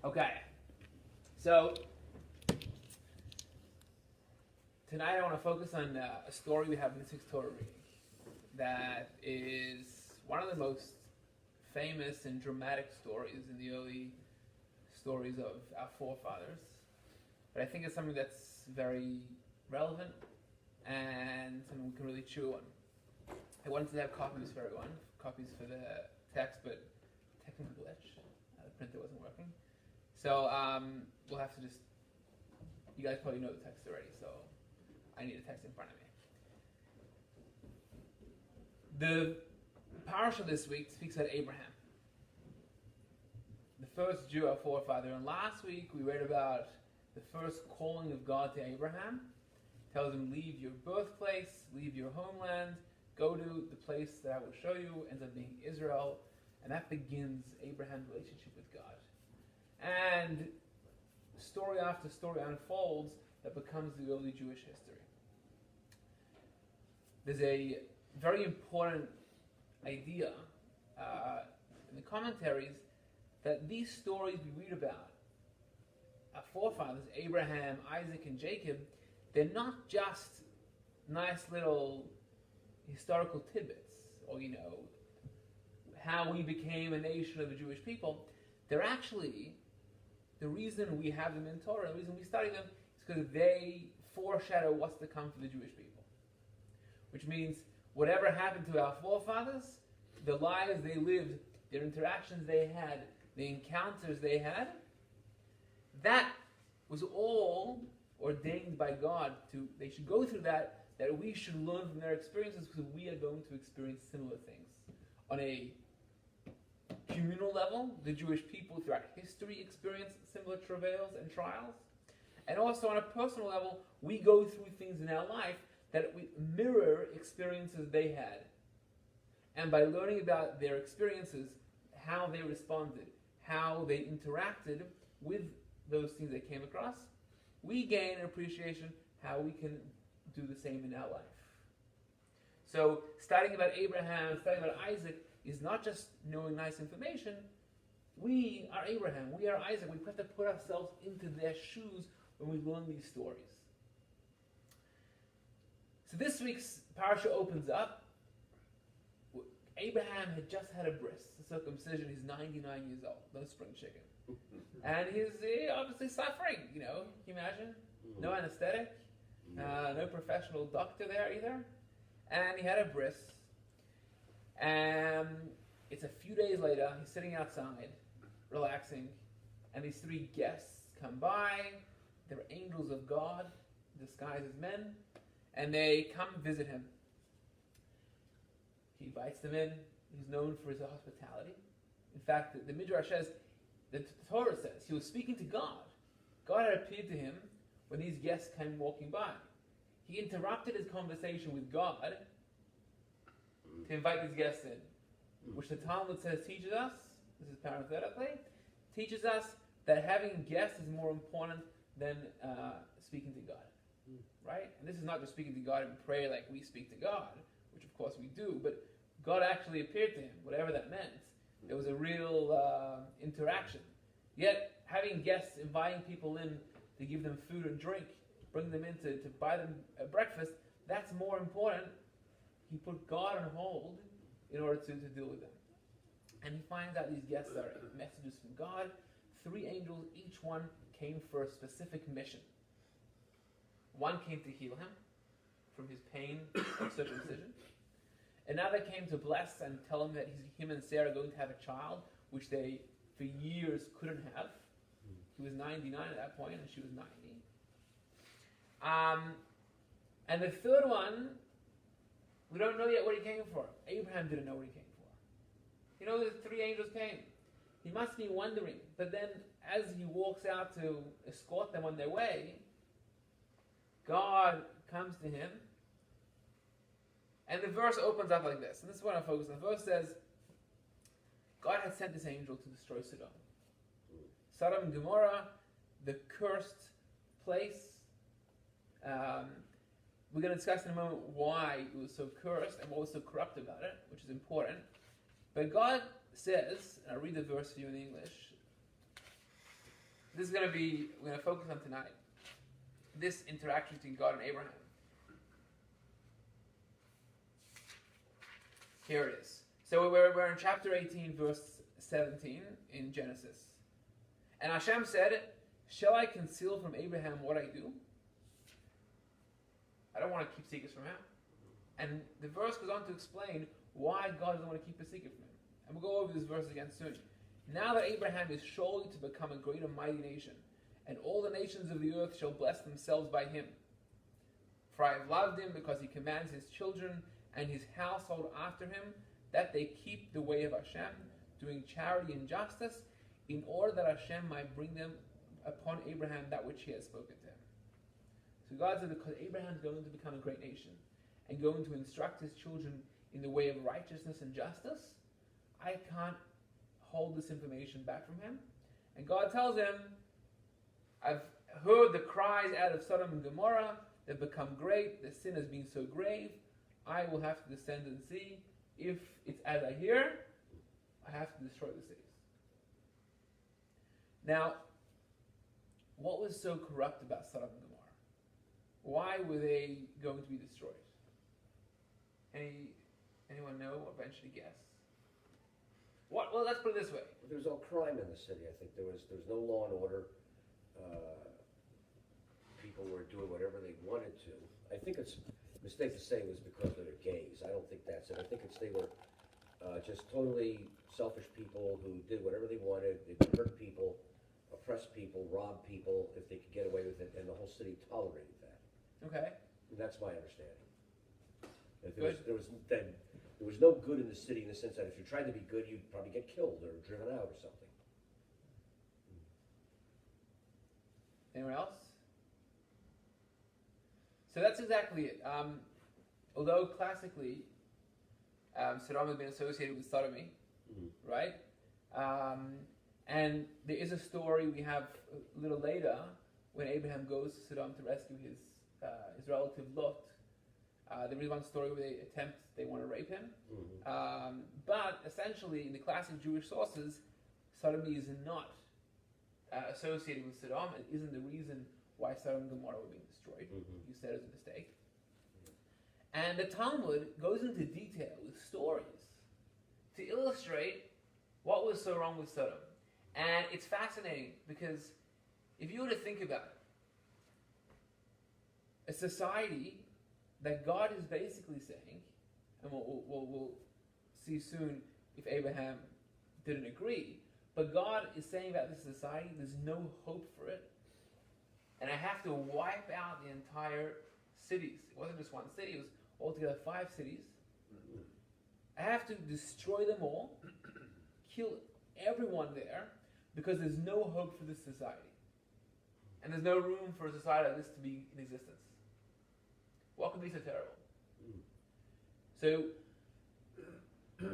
Okay, so tonight I want to focus on a story we have in this week's Torah reading that is one of the most famous and dramatic stories in the early stories of our forefathers. But I think it's something that's very relevant and something we can really chew on. I wanted to have copies for everyone, copies for the text, but technical glitch. The printer wasn't working. So we'll have to just, you guys probably know the text already, so I need a text in front of me. The parasha this week speaks about Abraham, the first Jew, our forefather. And last week we read about the first calling of God to Abraham. Tells him, leave your birthplace, leave your homeland, go to the place that I will show you, ends up being Israel. And that begins Abraham's relationship with God. And story after story unfolds that becomes the early Jewish history. There's a very important idea in the commentaries that these stories we read about, our forefathers, Abraham, Isaac, and Jacob, they're not just nice little historical tidbits or, how we became a nation of the Jewish people. They're actually, the reason we have them in Torah, the reason we study them, is because they foreshadow what's to come for the Jewish people. Which means whatever happened to our forefathers, the lives they lived, their interactions they had, the encounters they had, that was all ordained by God they should go through that we should learn from their experiences, because we are going to experience similar things. On a communal level, the Jewish people throughout history experience similar travails and trials. And also on a personal level, we go through things in our life that we mirror experiences they had. And by learning about their experiences, how they responded, how they interacted with those things they came across, we gain an appreciation how we can do the same in our life. So studying about Abraham, studying about Isaac, is not just knowing nice information. We are Abraham, we are Isaac. We have to put ourselves into their shoes when we learn these stories. So this week's parasha opens up. Abraham had just had a bris, a circumcision. He's 99 years old, no spring chicken. And he's obviously suffering, Can you imagine? No anesthetic, no professional doctor there either. And he had a bris. And it's a few days later, he's sitting outside, relaxing, and these three guests come by. They're angels of God, disguised as men, and they come visit him. He invites them in. He's known for his hospitality. In fact, the Midrash says, the Torah says, he was speaking to God. God had appeared to him when these guests came walking by. He interrupted his conversation with God to invite these guests in, which the Talmud says teaches us, this is parenthetically, teaches us that having guests is more important than speaking to God, right? And this is not just speaking to God in prayer like we speak to God, which of course we do, but God actually appeared to him, whatever that meant. There was a real interaction. Yet, having guests, inviting people in to give them food and drink, bring them in to buy them breakfast, that's more important. He put God on hold in order to deal with them. And he finds out these guests are messages from God. 3 angels, each one came for a specific mission. One came to heal him from his pain of circumcision. Another came to bless and tell him that him and Sarah are going to have a child, which they, for years, couldn't have. He was 99 at that point, and she was 90. And the third one, we don't know yet what he came for. Abraham didn't know what he came for. The 3 angels came. He must be wondering. But then, as he walks out to escort them on their way, God comes to him. And the verse opens up like this. And this is what I'm focused on. The verse says, God had sent this angel to destroy Sodom. Sodom and Gomorrah, the cursed place. We're going to discuss in a moment why it was so cursed and what was so corrupt about it, which is important. But God says, and I'll read the verse for you in English, this is going to be, we're going to focus on tonight, this interaction between God and Abraham. Here it is. So we're in chapter 18, verse 17 in Genesis. And Hashem said, shall I conceal from Abraham what I do? I don't want to keep secrets from him. And the verse goes on to explain why God doesn't want to keep a secret from him. And we'll go over this verse again soon. Now that Abraham is surely to become a great and mighty nation, and all the nations of the earth shall bless themselves by him. For I have loved him because he commands his children and his household after him, that they keep the way of Hashem, doing charity and justice, in order that Hashem might bring them upon Abraham that which he has spoken to him. So God said, because Abraham is going to become a great nation, and going to instruct his children in the way of righteousness and justice, I can't hold this information back from him. And God tells him, I've heard the cries out of Sodom and Gomorrah. They've become great. The sin has been so grave. I will have to descend and see. If it's as I hear, I have to destroy the cities. Now, what was so corrupt about Sodom and Gomorrah? Why were they going to be destroyed? Anyone know or venture to guess? What? Well, let's put it this way. There was no crime in the city. I think there was no law and order. People were doing whatever they wanted to. I think it's a mistake to say it was because of their gays. I don't think that's it. I think they were just totally selfish people who did whatever they wanted. They would hurt people, oppress people, rob people if they could get away with it, and the whole city tolerated that. Okay. And that's my understanding. There was no good in the city in the sense that if you tried to be good, you'd probably get killed or driven out or something. Anyone else? So that's exactly it. Although classically, Sodom has been associated with sodomy, right? And there is a story we have a little later when Abraham goes to Sodom to rescue his relative Lot. There is one story where they want to rape him. But essentially, in the classic Jewish sources, sodomy is not associated with Sodom. It isn't the reason why Sodom and Gomorrah were being destroyed. You said it was a mistake. And the Talmud goes into detail with stories to illustrate what was so wrong with Sodom. And it's fascinating because if you were to think about it, a society that God is basically saying, and we'll see soon if Abraham didn't agree, but God is saying about this society, there's no hope for it, and I have to wipe out the entire cities. It wasn't just one city, it was altogether 5 cities. I have to destroy them all, kill everyone there, because there's no hope for this society. And there's no room for a society like this to be in existence. What could be so terrible? So,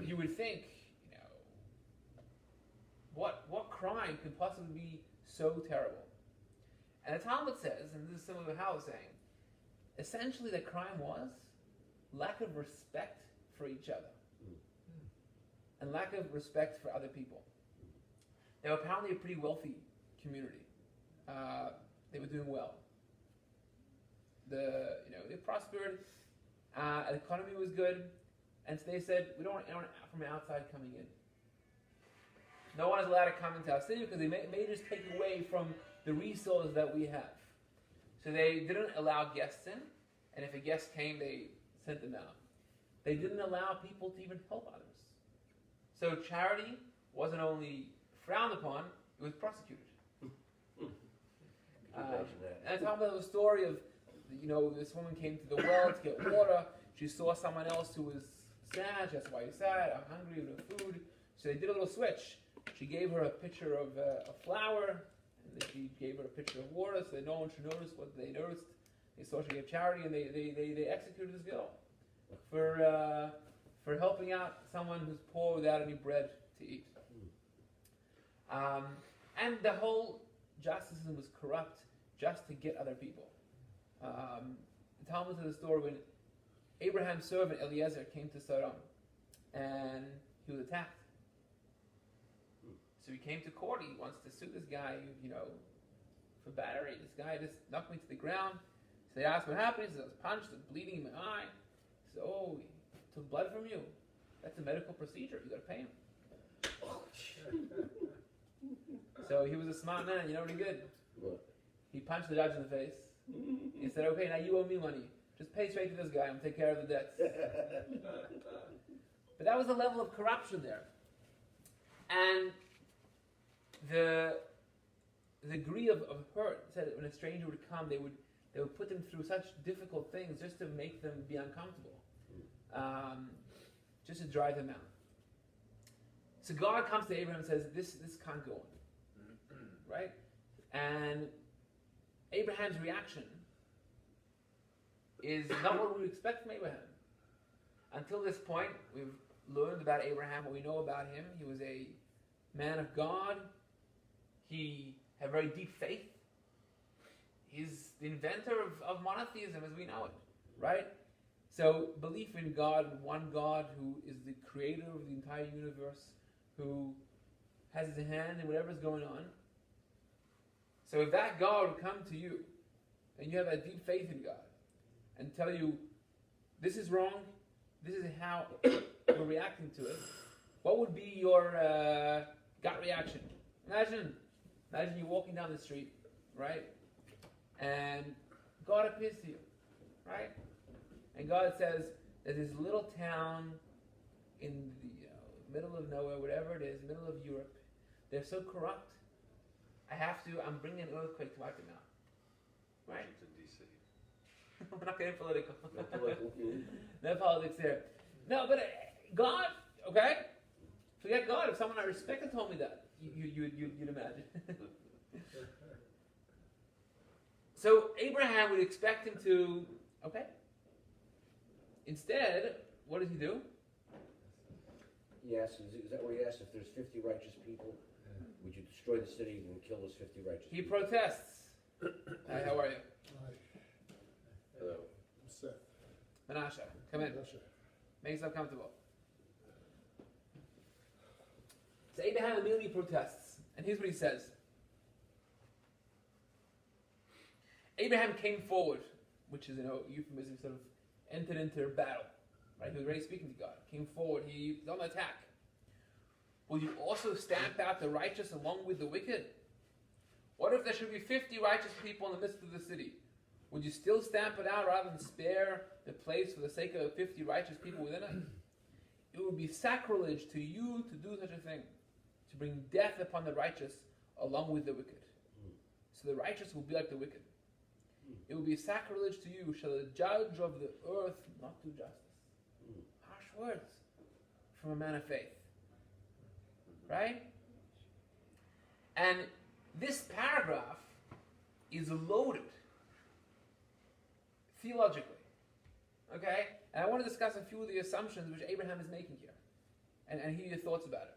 you would think, what crime could possibly be so terrible? And the Talmud says, and this is similar to how I was saying, essentially the crime was lack of respect for each other. And lack of respect for other people. They were apparently a pretty wealthy community. They were doing well. They prospered. The economy was good, and so they said, we don't want anyone from the outside coming in. No one is allowed to come into our city because they may just take away from the resources that we have. So they didn't allow guests in, and if a guest came, they sent them out. They didn't allow people to even help others. So charity wasn't only frowned upon, it was prosecuted. And I talk about the story of, this woman came to the well to get water. She saw someone else who was sad. She asked, why are you sad? I'm hungry, we have food. So they did a little switch. She gave her a pitcher of flour, and then she gave her a pitcher of water so that no one should notice what they noticed. They saw she gave charity, and they executed this girl for helping out someone who's poor without any bread to eat. And the whole justice system was corrupt just to get other people. The Talmud says a story when Abraham's servant Eliezer came to Sodom and he was attacked. So he came to court. He wants to sue this guy, for battery. This guy just knocked me to the ground. So they asked what happened. He says, I was punched, I was bleeding in my eye. He said, oh, he took blood from you. That's a medical procedure. You got to pay him. So he was a smart man. You know what he did? What? He punched the judge in the face. He said, okay, now you owe me money. Just pay straight to this guy and take care of the debts. But that was the level of corruption there. And the degree of hurt, said that when a stranger would come, they would put them through such difficult things just to make them be uncomfortable. Just to drive them out. So God comes to Abraham and says, this can't go on. Right? And Abraham's reaction is not what we would expect from Abraham. Until this point, we've learned about Abraham, what we know about him. He was a man of God. He had very deep faith. He's the inventor of monotheism as we know it, right? So belief in God, one God who is the creator of the entire universe, who has his hand in whatever's going on. So if that God would come to you, and you have that deep faith in God, and tell you, this is wrong, this is how we're reacting to it, what would be your gut reaction? Imagine you walking down the street, right? And God appears to you, right? And God says, there's this little town in the middle of nowhere, whatever it is, middle of Europe. They're so corrupt. I'm bringing an earthquake to wipe them out. Right? Washington, D.C. We're not getting political. Not political. No politics there. No, but God, okay? Forget God. If someone I respected told me that, you'd imagine. So Abraham would expect him to, okay. Instead, what does he do? Yes, is that where he asked if there's 50 righteous people? Would you destroy the city and kill those 50 righteous He people? protests. Hi, how are you? Hello. Seth. Menashe, come in. Menashe. Make yourself comfortable. So Abraham immediately protests. And here's what he says. Abraham came forward, which is, euphemism, sort of entered into battle. Right? He was already speaking to God. Came forward. He's on the attack. Will you also stamp out the righteous along with the wicked? What if there should be 50 righteous people in the midst of the city? Would you still stamp it out rather than spare the place for the sake of 50 righteous people within it? It would be sacrilege to you to do such a thing, to bring death upon the righteous along with the wicked. So the righteous will be like the wicked. It will be sacrilege to you, shall the judge of the earth not do justice. Harsh words from a man of faith. Right? And this paragraph is loaded theologically. Okay? And I want to discuss a few of the assumptions which Abraham is making here. And hear your thoughts about it.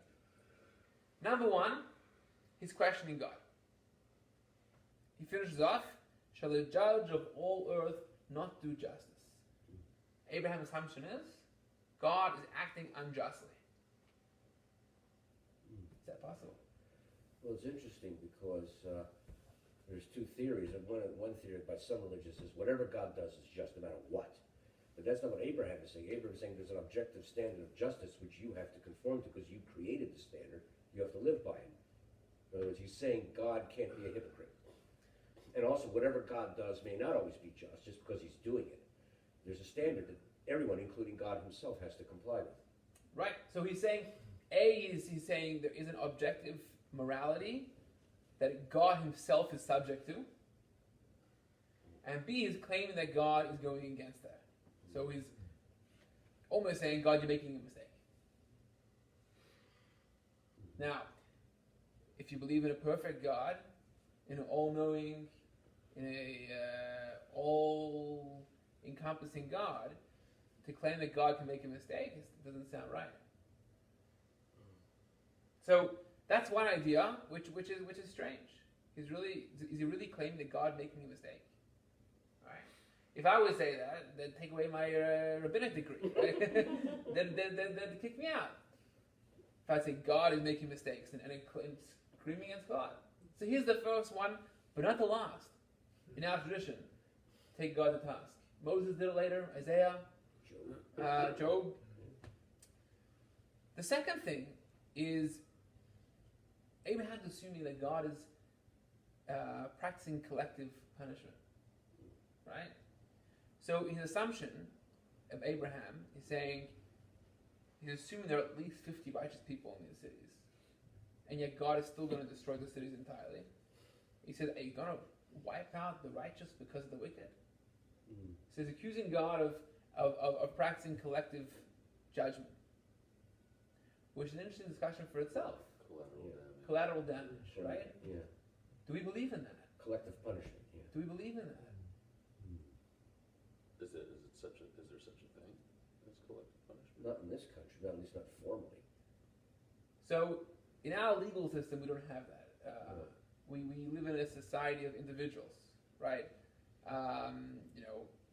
Number one, he's questioning God. He finishes off, shall the judge of all earth not do justice? Abraham's assumption is, God is acting unjustly. Is that possible? Well, it's interesting because there's two theories. And one theory by some religions is whatever God does is just no matter what. But that's not what Abraham is saying. Abraham is saying there's an objective standard of justice which you have to conform to because you created the standard. You have to live by it. In other words, he's saying God can't be a hypocrite. And also, whatever God does may not always be just because he's doing it. There's a standard that everyone, including God himself, has to comply with. Right. So he's saying, he's saying there is an objective morality that God himself is subject to. And B is claiming that God is going against that. So he's almost saying, God, you're making a mistake. Now, if you believe in a perfect God, in an all-knowing, in a all-encompassing God, to claim that God can make a mistake doesn't sound right. So that's one idea, which is strange. Is he really claiming that God making a mistake? All right. If I would say that, then take away my rabbinic degree. Right? then kick me out. If I say God is making mistakes and screaming against God. So here's the first one but not the last. In our tradition, take God to task. Moses did it later, Isaiah, Job. The second thing is Abraham's assuming that God is practicing collective punishment, right? So his assumption of Abraham is saying he's assuming there are at least 50 righteous people in these cities, and yet God is still going to destroy the cities entirely. He says, "Are you going to wipe out the righteous because of the wicked?" So he's accusing God of practicing collective judgment, which is an interesting discussion for itself. Collateral damage, right? Yeah. Do we believe in that? Collective punishment. Yeah. Do we believe in that? Is there such a thing as collective punishment? Not in this country, not at least not formally. So in our legal system, we don't have that. We live in a society of individuals, right?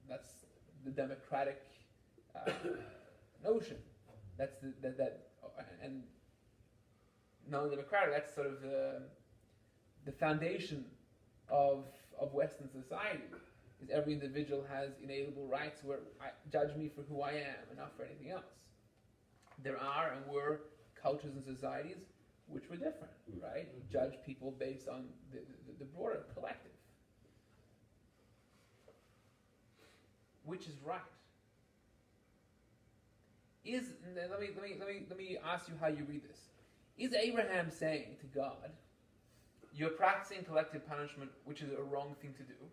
That's the democratic notion. That's and not only democratic. That's sort of the foundation of Western society. Is every individual has inalienable rights where judge me for who I am and not for anything else. There are and were cultures and societies which were different, right? Judge people based on the broader collective. Which is right. Let me ask you how you read this. Is Abraham saying to God, "You're practicing collective punishment, which is a wrong thing to do"?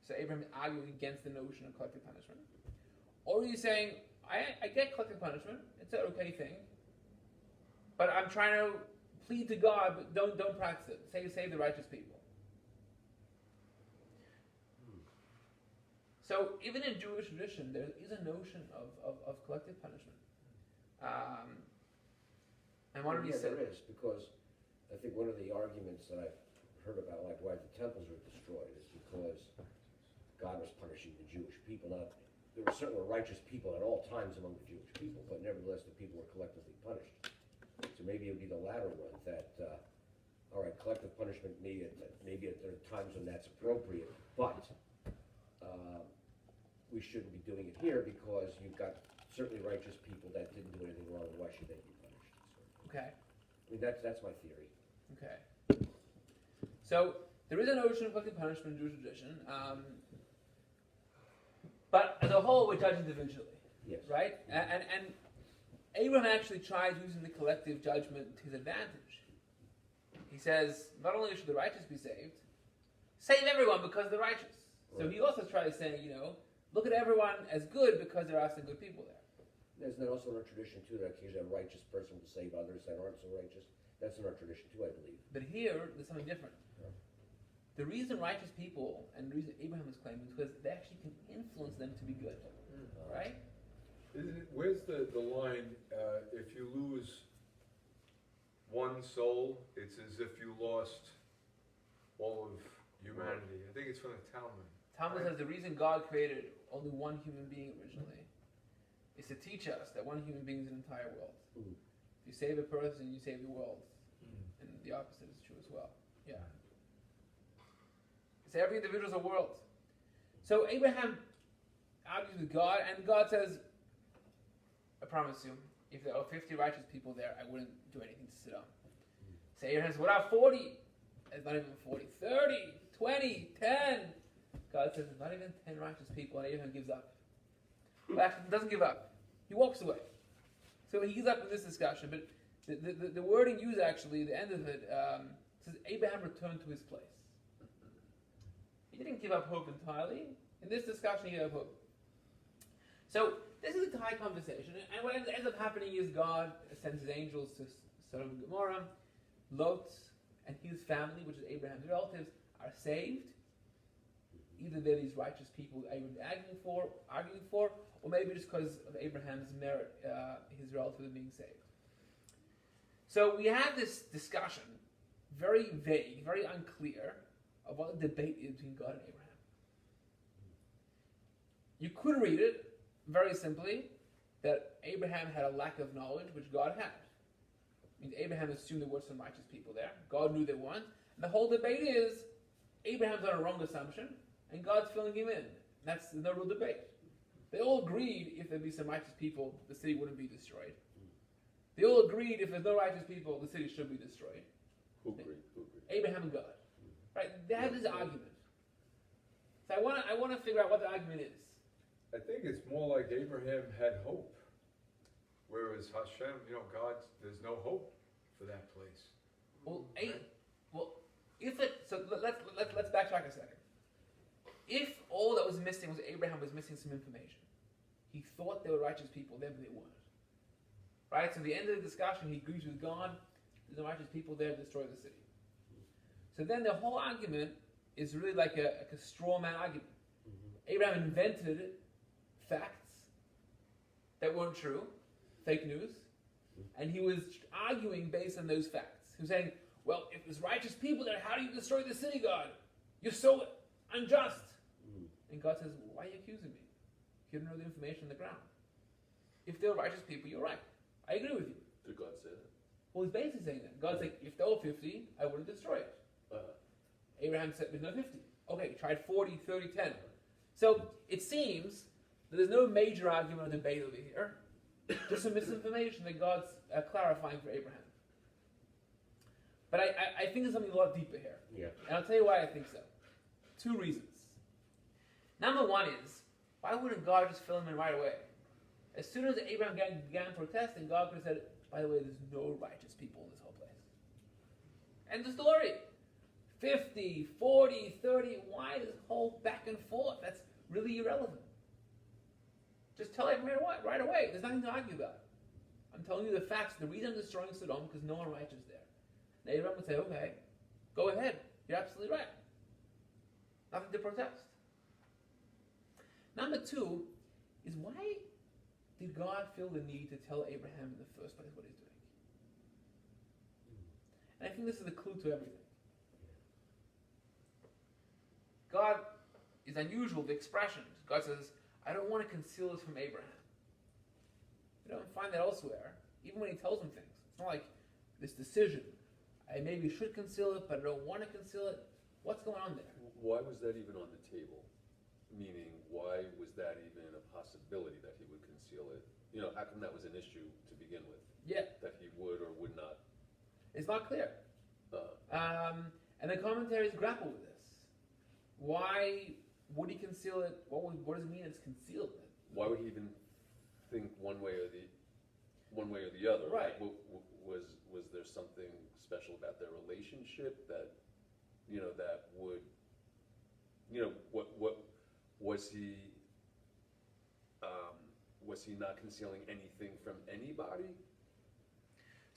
So Abraham is arguing against the notion of collective punishment. Or are you saying, I get collective punishment, it's an okay thing, but I'm trying to plead to God, but don't practice it. Save the righteous people. So even in Jewish tradition, there is a notion of collective punishment. And one of these there is, because I think one of the arguments that I've heard about, like why the temples were destroyed, is because God was punishing the Jewish people. Now, there were certainly righteous people at all times among the Jewish people, but nevertheless the people were collectively punished. So maybe it would be the latter one, that, all right, collective punishment, maybe there are times when that's appropriate, but we shouldn't be doing it here because you've got certainly righteous people that didn't do anything wrong, and why should they be punished? Okay. I mean, that's my theory. Okay. So there is a notion of collective punishment in Jewish tradition, but as a whole, we're judged individually. Yes. Right? And Abraham actually tries using the collective judgment to his advantage. He says, not only should the righteous be saved, save everyone because they're righteous. Right. So he also tries saying, look at everyone as good because there are some good people there. Isn't that also in our tradition too, that occasionally a righteous person will save others that aren't so righteous? That's in our tradition too, I believe. But here, there's something different. Yeah. The reason righteous people, and the reason Abraham is claiming, is because they actually can influence them to be good. Right? Where's the line, if you lose one soul, it's as if you lost all of humanity. I think it's from the Talmud. Talmud says the reason God created only one human being originally is to teach us that one human being is an entire world. If you save a person, you save the world. And the opposite is true as well. Yeah. So every individual is a world. So Abraham argues with God, and God says, I promise you, if there are 50 righteous people there, I wouldn't do anything to Sodom. So Abraham says, what about 40? It's not even 40. 30, 20, 10. God says, there's not even 10 righteous people, and Abraham gives up. Well, actually, he doesn't give up. He walks away. So he gives up in this discussion, but the wording used actually, the end of it, says Abraham returned to his place. He didn't give up hope entirely. In this discussion, he gave up hope. So this is a Thai conversation, and what ends up happening is God sends his angels to Sodom and Gomorrah. Lot and his family, which is Abraham's relatives, are saved. Either they're these righteous people Abraham's arguing for, or maybe just because of Abraham's merit, his relatives are being saved. So we have this discussion, very vague, very unclear, of what the debate is between God and Abraham. You could read it very simply that Abraham had a lack of knowledge, which God had. means Abraham assumed there were some righteous people there. God knew there weren't. And the whole debate is, Abraham's on a wrong assumption, and God's filling him in. There's no real debate. They all agreed if there'd be some righteous people, the city wouldn't be destroyed. They all agreed if there's no righteous people, the city should be destroyed. Who agreed? Who agreed? Abraham and God. Right? They had this argument. So I want to figure out what the argument is. I think it's more like Abraham had hope, whereas Hashem, God, there's no hope for that place. Well, let's backtrack a second. If all that was missing was Abraham was missing some information, he thought they were righteous people, then they weren't. Right? So at the end of the discussion, he agrees with God. There's no righteous people there, destroy the city. So then the whole argument is really like a straw man argument. Abraham invented facts that weren't true, fake news, and he was arguing based on those facts. He was saying, well, if there's righteous people there, how do you destroy the city, God? You're so unjust. And God says, why are you accusing me? You don't know the information on the ground. If there were righteous people, you're right. I agree with you. Did God say that? Well, he's basically saying that. God's like, if there were 50, I wouldn't destroy it. Abraham said, there's no 50. Okay, tried 40, 30, 10. So it seems that there's no major argument or debate over here. Just some misinformation that God's clarifying for Abraham. But I think there's something a lot deeper here. Yeah. And I'll tell you why I think so. 2 reasons. Number one is, why wouldn't God just fill him in right away? As soon as Abraham began protesting, God could have said, by the way, there's no righteous people in this whole place. End the story. 50, 40, 30, why this whole back and forth? That's really irrelevant. Just tell Abraham right away. There's nothing to argue about. I'm telling you the facts. The reason I'm destroying Sodom because no one righteous there. And Abraham would say, okay, go ahead. You're absolutely right. Nothing to protest. Number 2 is, why did God feel the need to tell Abraham in the first place what he's doing? And I think this is the clue to everything. God is unusual, the expressions. God says, I don't want to conceal this from Abraham. We don't find that elsewhere, even when he tells him things. It's not like this decision. I maybe should conceal it, but I don't want to conceal it. What's going on there? Why was that even on the table? Meaning, why was that even a possibility that he would conceal it? How come that was an issue to begin with? Yeah. That he would or would not? It's not clear. And the commentaries grapple with this. Why would he conceal it? What does it mean it's concealed? Why would he even think one way or the other? Right. Like, was there something special about their relationship that that would what was he not concealing anything from anybody?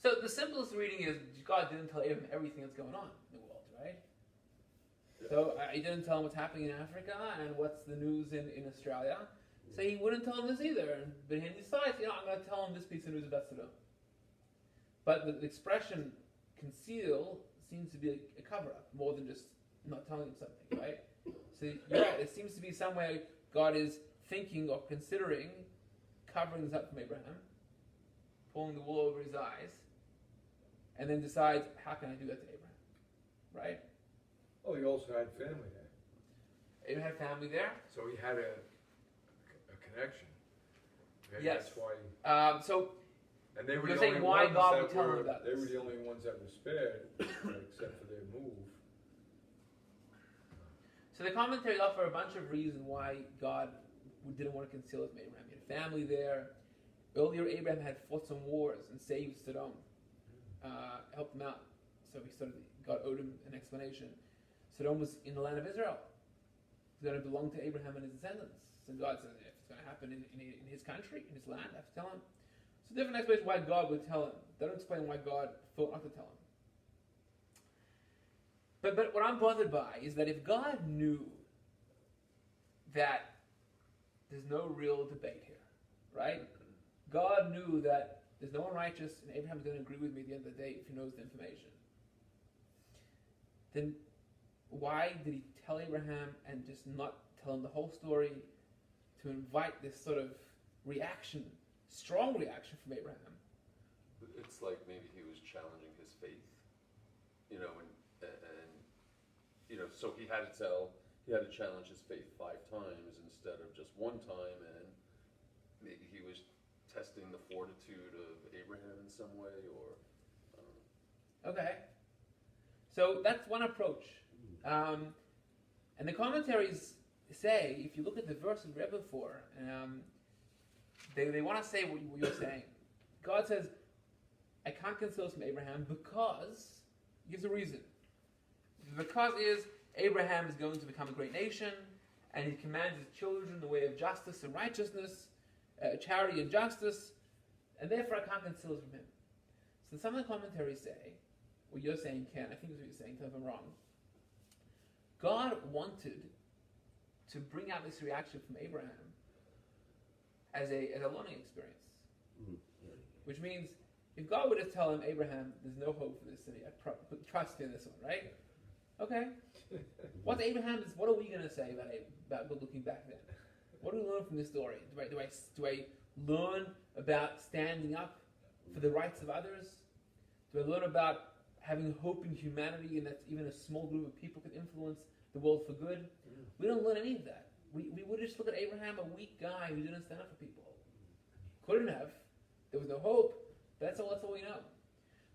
So the simplest reading is God didn't tell Abraham everything that's going on in the world, right? Yeah. So he didn't tell him what's happening in Africa and what's the news in Australia. So he wouldn't tell him this either. But he decides, I'm going to tell him this piece of news about Sodom. But the expression conceal seems to be a cover-up more than just not telling him something, right? So you're right, it seems to be some way God is thinking or considering covering this up from Abraham, pulling the wool over his eyes, and then decides, how can I do that to Abraham? Right? Oh, he also had family there. Abraham had family there. So he had a connection. Maybe Yes. That's why. And they were You're the saying only why ones God that would tell were. him about They this. were the only ones that were spared, except for their move. So the commentaries offer a bunch of reasons why God didn't want to conceal it from Abraham. He had family there. Earlier, Abraham had fought some wars and saved Sodom, helped him out. So God owed him an explanation. Sodom was in the land of Israel. It's going to belong to Abraham and his descendants. So God said, if it's going to happen in his country, in his land, I have to tell him. So different explanations why God would tell him. They don't explain why God thought not to tell him. But what I'm bothered by is that if God knew that there's no real debate here, right? God knew that there's no one righteous and Abraham's going to agree with me at the end of the day if he knows the information. Then why did he tell Abraham and just not tell him the whole story to invite this sort of reaction, strong reaction from Abraham? It's like maybe he was challenging his faith, you know, and you know, so he had to challenge his faith 5 times instead of just 1 time, and maybe he was testing the fortitude of Abraham in some way, or I don't know. Okay. So that's one approach. And the commentaries say, if you look at the verse we read before, they want to say what you're saying. God says, I can't conceal this from Abraham because, he gives a reason. Because is, Abraham is going to become a great nation, and he commands his children the way of justice and righteousness, charity and justice, and therefore I can't conceal this from him. So some of the commentaries say, what you're saying, Ken, I think is what you're saying, tell me if I'm wrong. God wanted to bring out this reaction from Abraham as a learning experience. Which means, if God would just tell him, Abraham, there's no hope for this city, I put trust in this one, right? Okay. What are we going to say about good looking back then? What do we learn from this story? Do I learn about standing up for the rights of others? Do I learn about having hope in humanity, and that even a small group of people can influence the world for good? We don't learn any of that. We would just look at Abraham, a weak guy who didn't stand up for people. Couldn't have. There was no hope. That's all we know.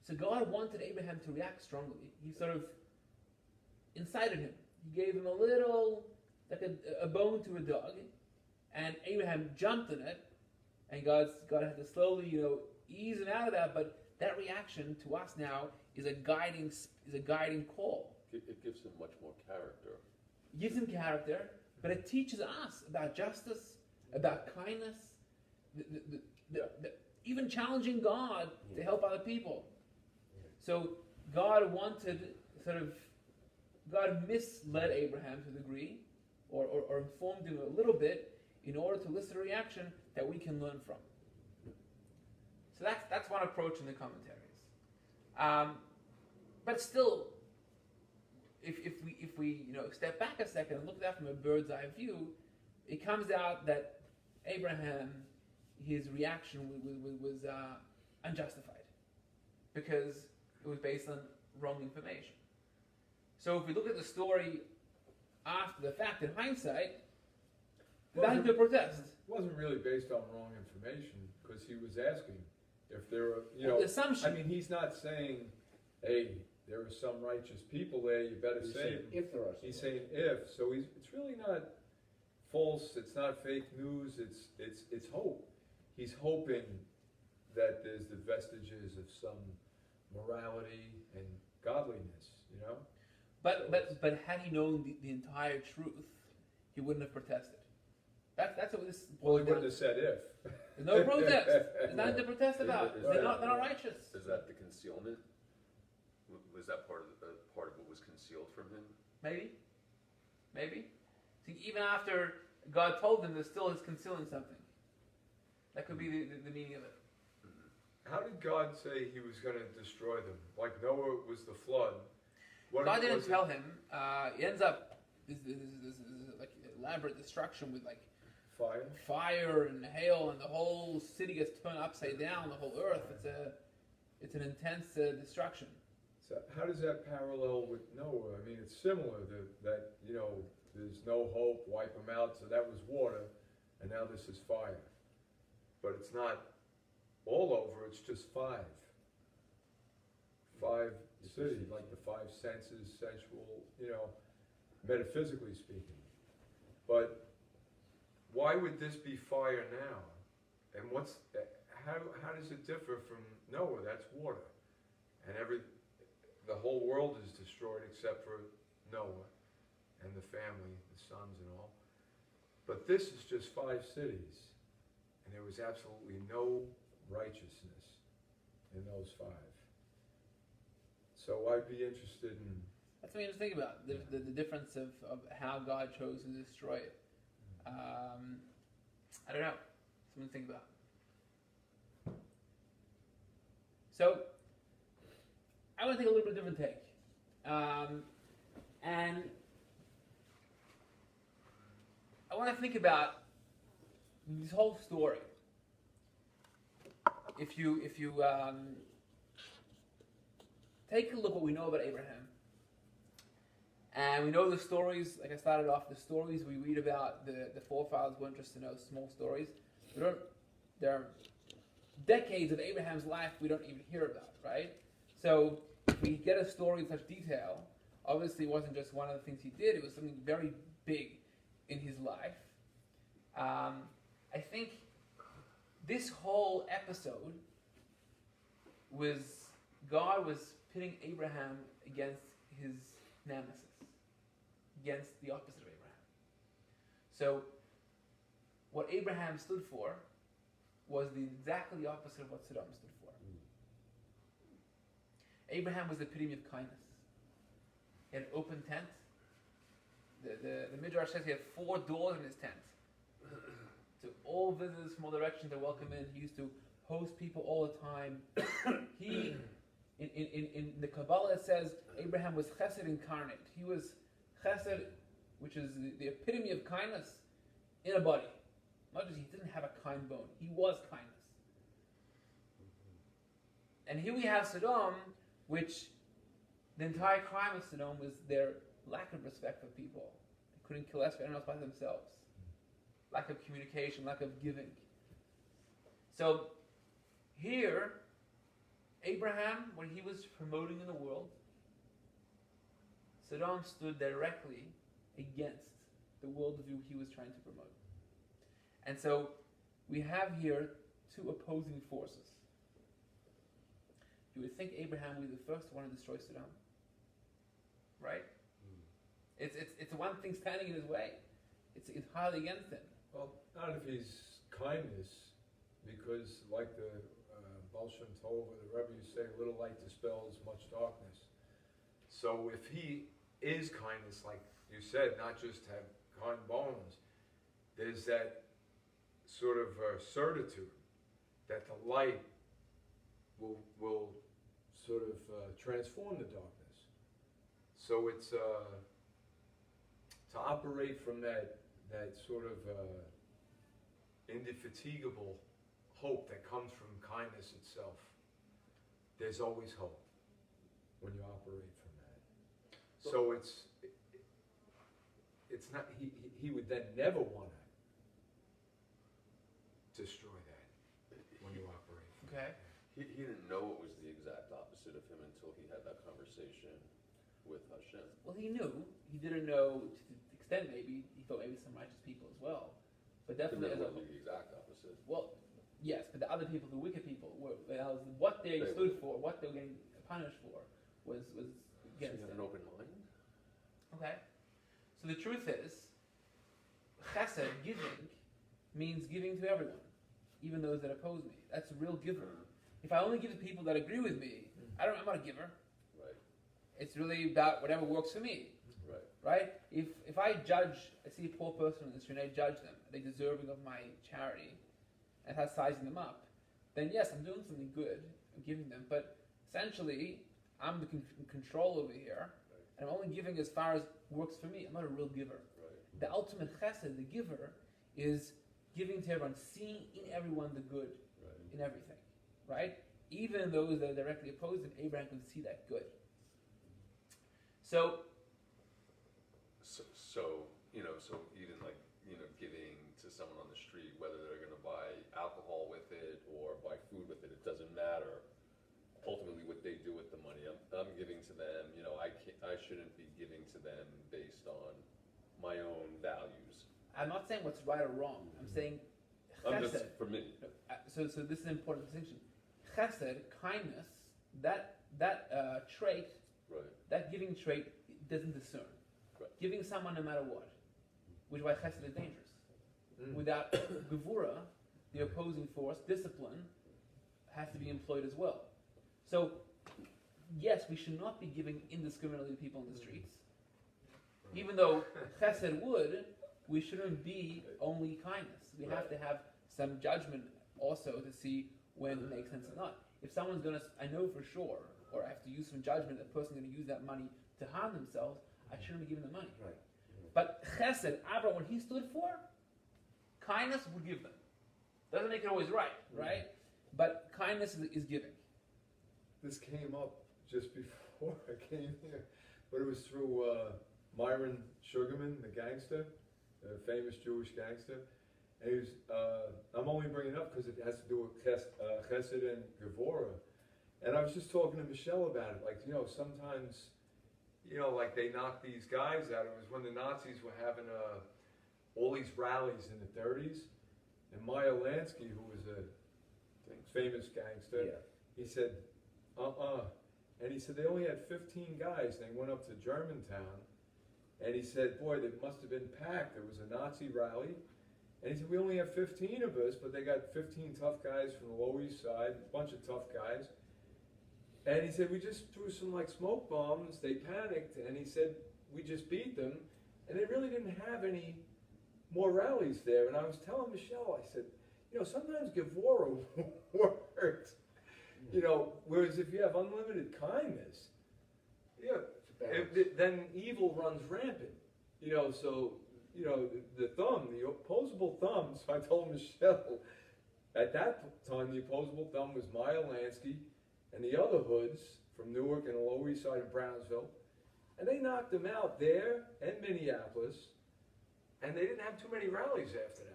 So God wanted Abraham to react strongly. He sort of incited him. He gave him a little, like a bone to a dog, and Abraham jumped on it, and God had to slowly, ease him out of that. But that reaction to us now is a guiding call. It gives him much more character. It gives him character, but it teaches us about justice, about kindness, even challenging God to help other people. So God misled Abraham to a degree, or informed him a little bit in order to elicit a reaction that we can learn from. So that's one approach in the commentaries. But still, if we step back a second and look at that from a bird's eye view, it comes out that Abraham, his reaction was unjustified because it was based on wrong information. So if we look at the story after the fact, in hindsight, that's the protest. It wasn't really based on wrong information, because he was asking if there were, The assumption. I mean, he's not saying, hey, there are some righteous people there, you better He's save saying them. if there are some. He's saying if, so it's really not false, it's not fake news, it's hope. He's hoping that there's the vestiges of some morality and godliness, But had he known the entire truth, he wouldn't have protested. That's what this. Well, he wouldn't have said if. There's no protest. There's nothing to protest about. They're not righteous. Is that the concealment? Was that part of what was concealed from him? Maybe. See, even after God told them, there still is concealing something. That could be the meaning of it. How did God say he was going to destroy them? Like Noah was the flood. God didn't tell him. It ends up this like elaborate destruction with like fire and hail, and the whole city gets turned upside down. The whole earth. It's an intense destruction. So how does that parallel with Noah? I mean, it's similar that there's no hope, wipe them out. So that was water, and now this is fire. But it's not all over. It's just 5 cities, like the 5 senses, sensual, metaphysically speaking. But why would this be fire now? And how does it differ from Noah? That's water, and the whole world is destroyed except for Noah and the family, the sons and all. But this is just 5 cities, and there was absolutely no righteousness in those 5. So I'd be interested in... That's something to think about, the difference of how God chose to destroy it. I don't know. Something to think about. So, I want to take a little bit different take. And I want to think about this whole story. If you take a look what we know about Abraham. And we know the stories, like I started off, the stories we read about the forefathers weren't just, small stories. There are decades of Abraham's life we don't even hear about, right? So if we get a story in such detail, obviously it wasn't just one of the things he did, it was something very big in his life. I think this whole episode was, God was pitting Abraham against his nemesis, against the opposite of Abraham. So what Abraham stood for was exactly the opposite of what Sodom stood for. Abraham was the epitome of kindness. He had an open tent. The Midrash says he had 4 doors in his tent. To all visitors from all directions to welcome in. He used to host people all the time. He, in the Kabbalah it says, Abraham was chesed incarnate. He was chesed, which is the epitome of kindness in a body. Not just he didn't have a kind bone, he was kindness. And here we have Sodom, which the entire crime of Sodom was their lack of respect for people. They couldn't kill anyone else by themselves. Lack of communication, lack of giving. So here, Abraham, when he was promoting in the world, Sodom stood directly against the worldview he was trying to promote. And so we have here 2 opposing forces. You would think Abraham would be the first one to destroy Sodom, right? It's one thing standing in his way. It's highly against him. Well, not if he's kindness, because like the Baal Shem Tov or the Rebbe, you say, little light dispels much darkness. So if he is kindness, like you said, not just have kind bones, there's that sort of certitude that the light will sort of transform the darkness. So it's to operate from that sort of indefatigable hope that comes from kindness itself. There's always hope when you operate from that. So it's not, he would then never want to destroy that when you operate from Okay. that. He didn't know it was the exact opposite of him until he had that conversation with Hashem. Well, he knew. He didn't know to the extent maybe. He thought maybe some righteous people as well. But But definitely then as it a, was the exact opposite. well, yes, but the other people, the wicked people, what they stood for, what they were getting punished for, was So against you have them. an open mind? Okay? So the truth is, chesed, giving, means giving to everyone, even those that oppose me. That's real giving. If I only give to people that agree with me, I'm not a giver. Right, It's really about whatever works for me. right. Right? If I see a poor person in the street and I judge them, are they deserving of my charity, and start sizing them up, then yes, I'm doing something good, I'm giving them, but essentially, I'm in control over here, and I'm only giving as far as works for me. I'm not a real giver. Right. The ultimate chesed, the giver, is giving to everyone, seeing in everyone the good in everything. Right? Even those that are directly opposed him, Abraham could see that good. So So even like, giving to someone on the street, whether they're going to buy alcohol with it or buy food with it, it doesn't matter. Ultimately, what they do with the money, I'm giving to them. I shouldn't be giving to them based on my own values. I'm not saying what's right or wrong. I'm saying I'm chesed. just for me. So this is an important distinction. Chesed, kindness, that trait, Right. that giving trait doesn't discern. Right. Giving someone no matter what, which is why chesed is dangerous. Without gevura, the opposing force, discipline, has to be employed as well. So, yes, we should not be giving indiscriminately to people in the streets. Even though chesed would, we shouldn't be only kindness. We have to have some judgment also to see when it makes sense or not. If someone's going to, I know for sure, or I have to use some judgment, a person's going to use that money to harm themselves, I shouldn't be giving them money. Right. But chesed, Abraham, what he stood for, kindness would give them. Doesn't make it always right? But kindness is giving. This came up just before before I came here, but it was through Myron Sugarman, the gangster, the famous Jewish gangster. And he was, I'm only bringing it up because it has to do with Chesed and Gevurah. And I was just talking to Michelle about it, like, sometimes, like they knocked these guys out. It was when the Nazis were having all these rallies in the 30s. And Meyer Lansky, who was a famous gangster, Yeah. he said, and he said they only had 15 guys. They went up to Germantown, and he said, boy, they must have been packed. There was a Nazi rally, and he said, we only have 15 of us, but they got 15 tough guys from the Lower East Side, a bunch of tough guys. And he said, we just threw some like smoke bombs, they panicked, and he said, we just beat them, and they really didn't have any more rallies there. And I was telling Michelle, I said, sometimes Gevurah works. Whereas if you have unlimited kindness, then evil runs rampant. So the thumb, the opposable thumb. So I told Michelle, at that time the opposable thumb was Meyer Lansky and the other hoods from Newark and the Lower East Side of Brownsville, and they knocked them out there and Minneapolis, and they didn't have too many rallies after that.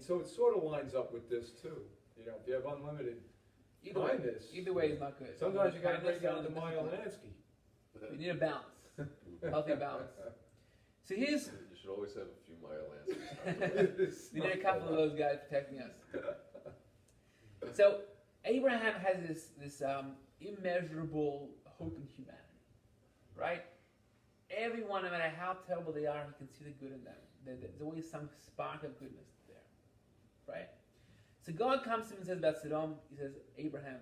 So it sort of lines up with this too. If you have unlimited kindness, Either way is not good. sometimes you got to Kindness break out the and Meyer Lansky. You need a balance, healthy balance. So here's You should always have a few Meyer Lancers. we need a couple of those guys protecting us. So Abraham has this immeasurable hope in humanity, right? Everyone, no matter how terrible they are, he can see the good in them. There's always some spark of goodness there, right? So God comes to him and says about Sodom, he says, Abraham,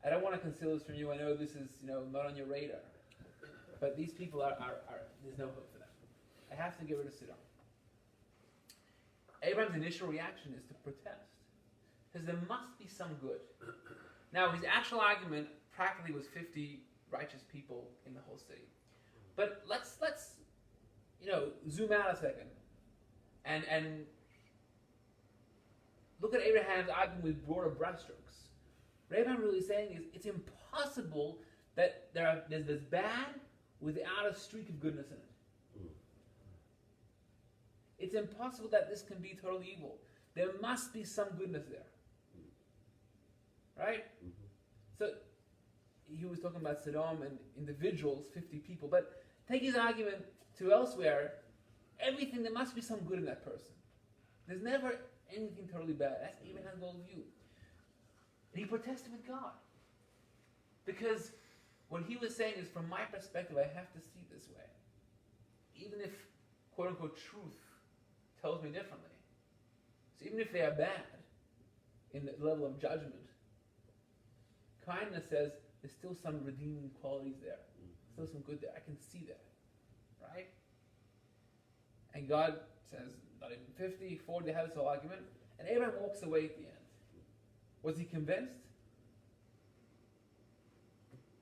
I don't want to conceal this from you. I know this is not on your radar, but these people are there's no hope for them. I have to get rid of Sodom. Abraham's initial reaction is to protest, because there must be some good. Now, his actual argument practically was 50 righteous people in the whole city. But let's zoom out a second and look at Abraham's argument with broader brushstrokes. What Abraham really saying is it's impossible that there's this bad without a streak of goodness in it. It's impossible that this can be totally evil. There must be some goodness there. Right? So he was talking about Sodom and individuals, 50 people, but take his argument to elsewhere, there must be some good in that person. There's never anything totally bad. That's Abraham's worldview. And he protested with God. Because what he was saying is, from my perspective, I have to see it this way. Even if, quote unquote, truth tells me differently. So even if they are bad in the level of judgment, kindness says there's still some redeeming qualities there. Still some good there. I can see that. Right? And God says, not even 50, 40, they have this whole argument. And Abraham walks away at the end. Was he convinced?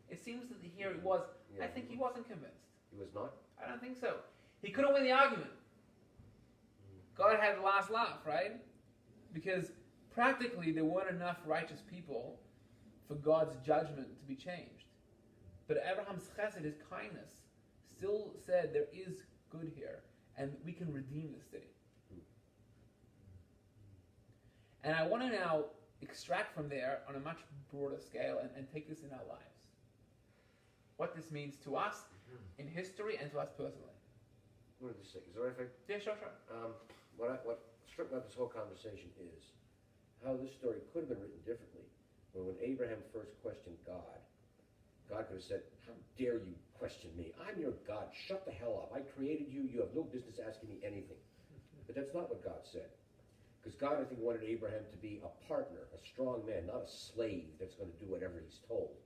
It seems that here it was. Yeah. I think he wasn't convinced. He was not? I don't think so. He couldn't win the argument. God had the last laugh, right? Because practically there weren't enough righteous people for God's judgment to be changed. But Abraham's chesed, his kindness, still said there is good here, and we can redeem the city. And I want to now extract from there on a much broader scale and take this in our lives. What this means to us in history and to us personally. What did you say? Is that right? Yeah, sure. What struck me about this whole conversation is how this story could have been written differently. When Abraham first questioned God, God could have said, how dare you question me? I'm your God. Shut the hell up. I created you. You have no business asking me anything. But that's not what God said. Because God, I think, wanted Abraham to be a partner, a strong man, not a slave that's going to do whatever he's told.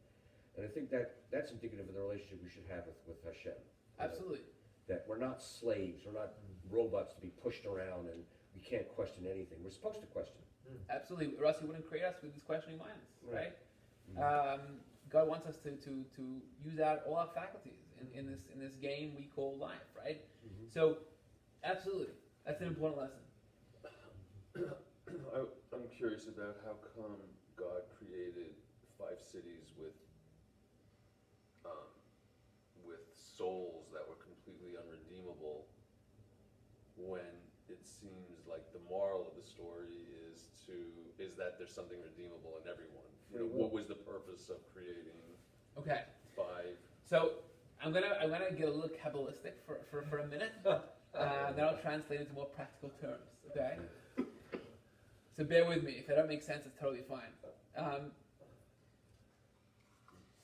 And I think that's indicative of the relationship we should have with Hashem. Absolutely. That we're not slaves. We're not robots to be pushed around and we can't question anything. We're supposed to question. Absolutely. Or else he wouldn't create us with these questioning minds, right? God wants us to use out all our faculties in this game we call life, right? So, absolutely, that's an important lesson. I'm curious about how come God created 5 cities with seems like the moral of the story is that there's something redeemable in everyone. You know, what was the purpose of creating Okay. 5? So I'm gonna get a little Kabbalistic for a minute. Then I'll translate it into more practical terms. Okay. So bear with me. If that don't make sense, it's totally fine.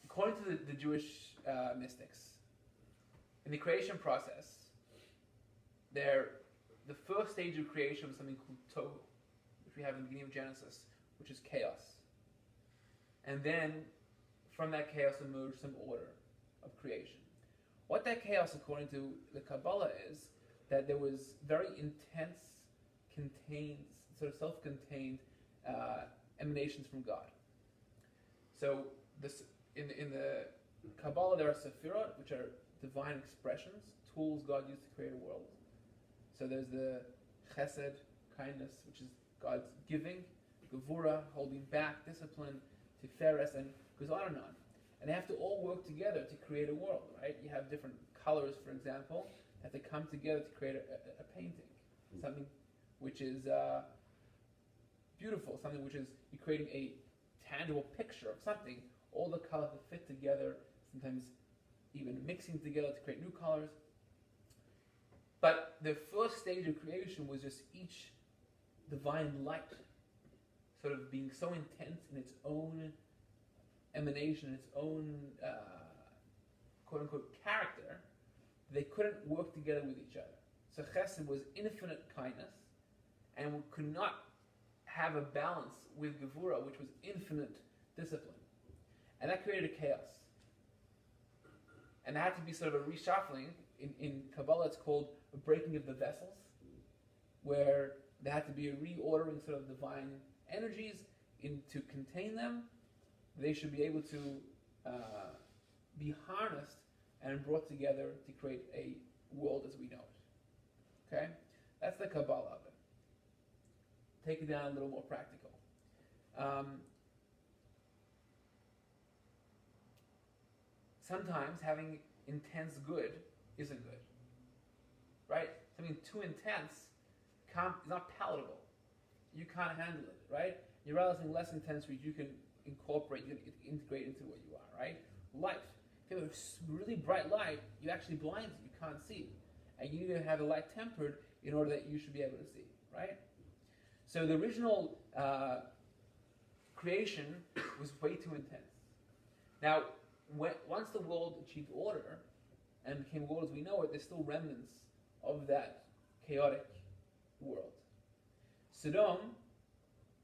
According to the Jewish mystics, in the creation process, the first stage of creation was something called Tohu, which we have in the beginning of Genesis, which is chaos. And then, from that chaos emerged some order of creation. What that chaos, according to the Kabbalah, is that there was very intense, contained, sort of self-contained emanations from God. So, in the Kabbalah, there are Sephirot, which are divine expressions, tools God used to create a world. So there's the Chesed, kindness, which is God's giving, Gevura, holding back, discipline, Tiferes, and goes on and on. And they have to all work together to create a world, right? You have different colors, for example, have to come together to create a painting, something which is beautiful, something which is you're creating a tangible picture of something. All the colors that fit together, sometimes even mixing together to create new colors. But the first stage of creation was just each divine light sort of being so intense in its own emanation, its own quote-unquote character, they couldn't work together with each other. So Chesed was infinite kindness and could not have a balance with Gevura, which was infinite discipline. And that created a chaos. And there had to be sort of a reshuffling. In Kabbalah, it's called a breaking of the vessels, where there had to be a reordering sort of divine energies to contain them. They should be able to be harnessed and brought together to create a world as we know it. Okay? That's the Kabbalah of it. Take it down a little more practical. Sometimes having intense good isn't good, right? Something too intense is not palatable. You can't handle it, right? You're rather something less intense which you can incorporate, you can integrate into what you are, right? Light. If you have a really bright light, you actually blind it, you can't see. And you need to have the light tempered in order that you should be able to see, right? So the original creation was way too intense. Now, once the world achieved order and became world as we know it, there's still remnants of that chaotic world. Sodom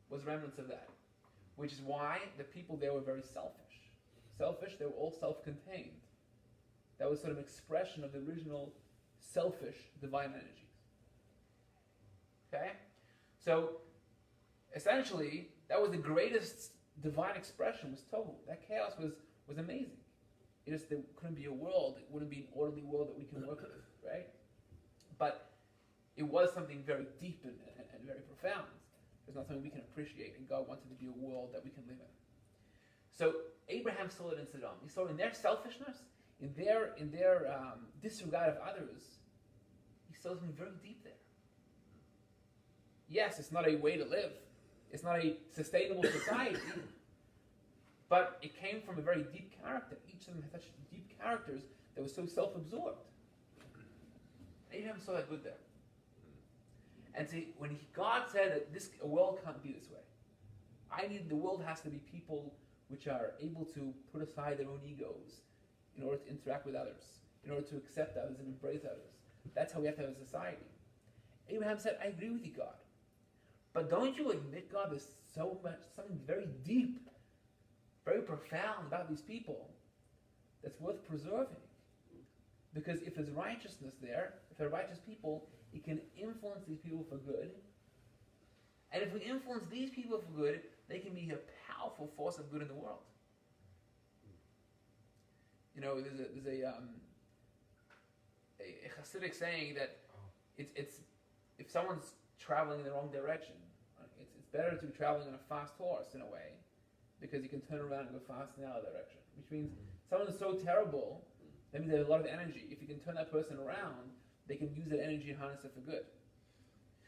was remnants of that, which is why the people there were very selfish. They were all self-contained. That was sort of an expression of the original selfish divine energies. Okay? So, essentially, that was the greatest divine expression, was Tohu. That chaos was amazing. It just, there couldn't be a world, it wouldn't be an orderly world that we can work with, right? But it was something very deep and very profound. There's not something we can appreciate, and God wanted to be a world that we can live in. So Abraham saw it in Sodom. He saw in their selfishness, in their disregard of others, he saw something very deep there. Yes, it's not a way to live. It's not a sustainable society. But it came from a very deep character. Each of them had such deep characters that were so self-absorbed. Abraham saw that good there. And see, when God said that a world can't be this way, the world has to be people which are able to put aside their own egos in order to interact with others, in order to accept others and embrace others. That's how we have to have a society. Abraham said, I agree with you, God. But don't you admit, God, there's something very deep, very profound about these people that's worth preserving? Because if there's righteousness there, if they're righteous people, it can influence these people for good. And if we influence these people for good, they can be a powerful force of good in the world. You know, there's a Hasidic saying that it's if someone's traveling in the wrong direction, it's better to be traveling on a fast horse in a way, because you can turn around and go fast in the other direction. Which means someone is so terrible, that means they have a lot of energy. If you can turn that person around, they can use that energy and harness it for good.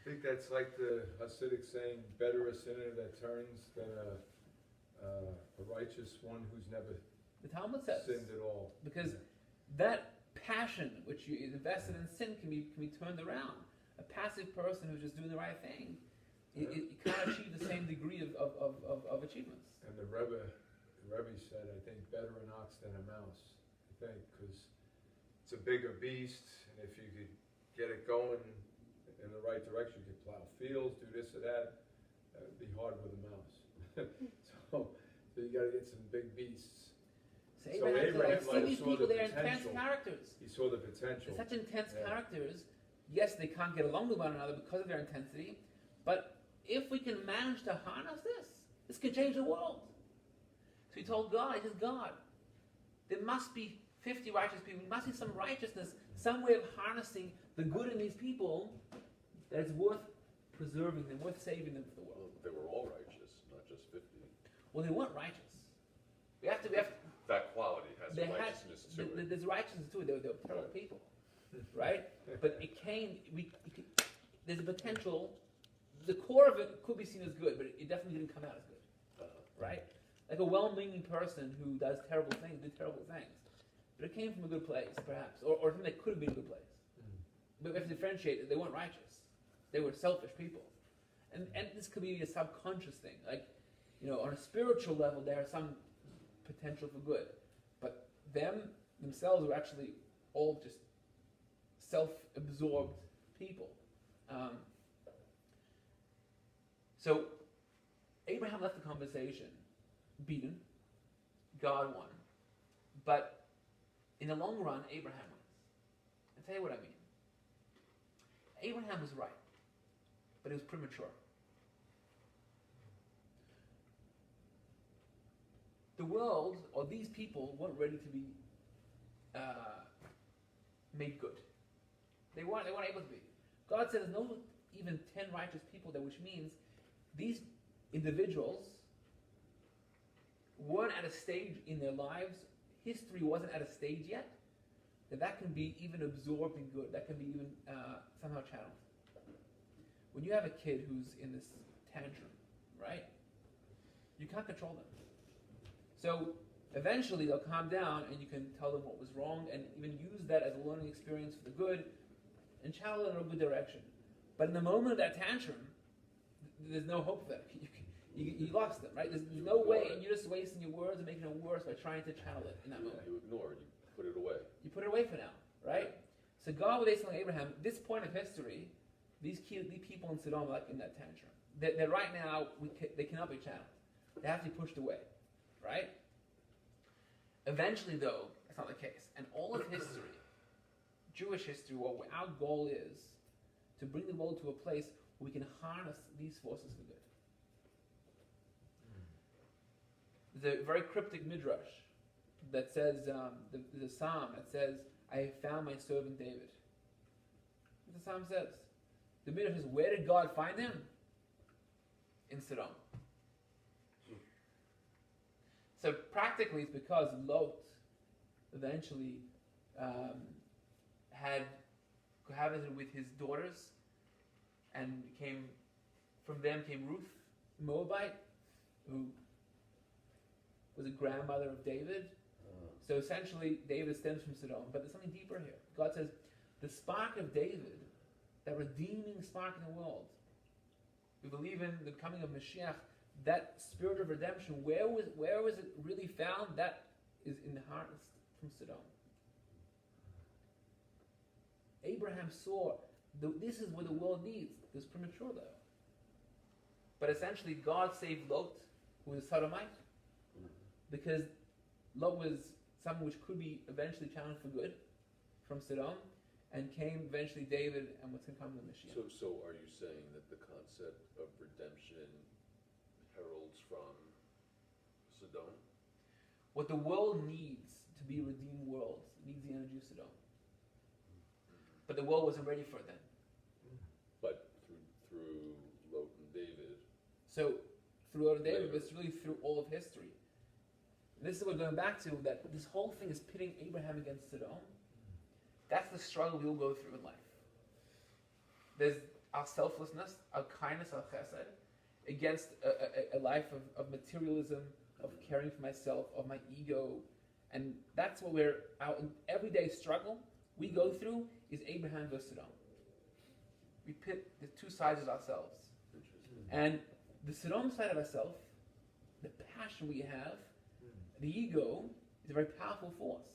I think that's like the Hasidic saying, better a sinner that turns than a righteous one who's never The Talmud says. sinned at all. Because that passion which you invested in sin can be turned around. A passive person who's just doing the right thing, it can't achieve the same degree of achievements. And the Rebbe said, I think, better an ox than a mouse, I think, because it's a bigger beast, and if you could get it going in the right direction, you could plow fields, do this or that, it'd be hard with a mouse. so you gotta get some big beasts. So So Abraham Abraham see might have these saw people, the they're intense potential. characters. He saw the potential. They're such intense Yeah. characters. Yes, they can't get along with one another because of their intensity, but if we can manage to harness this could change the world. So he told God, he says, God, there must be 50 righteous people. There must be some righteousness, some way of harnessing the good in these people that it's worth preserving them, worth saving them for the world. They were all righteous, not just 50. Well, they weren't righteous. We have to That quality has they had, righteousness to it. there's righteousness to it. They were terrible people, right? But it came. There's a potential. The core of it could be seen as good, but it definitely didn't come out as good, right? Like a well-meaning person who does terrible things, did terrible things, but it came from a good place, perhaps, or something that could have been a good place. But we have to differentiate that they weren't righteous; they were selfish people, and this could be a subconscious thing. Like, on a spiritual level, there are some potential for good, but themselves were actually all just self-absorbed people. So Abraham left the conversation beaten. God won, but in the long run, Abraham wins. I'll tell you what I mean. Abraham was right, but he was premature. The world, or these people, weren't ready to be made good. They weren't able to be. God said there's no even 10 righteous people there, which means these individuals weren't at a stage in their lives, history wasn't at a stage yet, that can be even absorbed in good, that can be even somehow channeled. When you have a kid who's in this tantrum, right, you can't control them. So eventually they'll calm down and you can tell them what was wrong and even use that as a learning experience for the good and channel it in a good direction. But in the moment of that tantrum, there's no hope for that. You lost them, right? There's no way, and you're just wasting your words and making it worse by trying to channel it in that moment. You ignore it, you put it away. You put it away for now, right? So God was basically telling Abraham, this point of history, these people in Sodom are like in that tantrum. That right now, they cannot be channeled. They have to be pushed away, right? Eventually, though, that's not the case. And all of history, Jewish history, what our goal is to bring the world to a place where we can harness these forces for good. There's a very cryptic midrash that says, there's a psalm that says, I have found my servant David. What the psalm says. The midrash says, where did God find him? In Sodom. So practically it's because Lot eventually had cohabited with his daughters, and from them came Ruth, the Moabite, who was a grandmother of David. So essentially David stems from Sodom, but there's something deeper here. God says, the spark of David, that redeeming spark in the world, we believe in the coming of Mashiach, that spirit of redemption, where was it really found? That is harnessed from Sodom. Abraham saw, this is what the world needs. It was premature though. But essentially God saved Lot, who was a Sodomite, because Lot was someone which could be eventually challenged for good from Sodom, and came eventually David and what's going to come the Mashiach. So are you saying that the concept of redemption heralds from Sodom? What the world needs to be a redeemed world needs the energy of Sodom. But the world wasn't ready for it then. But through Lot and David. So through Lot and David, Later. but it's really through all of history. And this is what we're going back to, that this whole thing is pitting Abraham against Sodom. That's the struggle we will go through in life. our selflessness, our kindness, our chesed, against a life of materialism, of caring for myself, of my ego. And that's what our everyday struggle we go through is Abraham versus Sodom. We pit the two sides of ourselves. And the Sodom side of ourselves, the passion we have, the ego, is a very powerful force.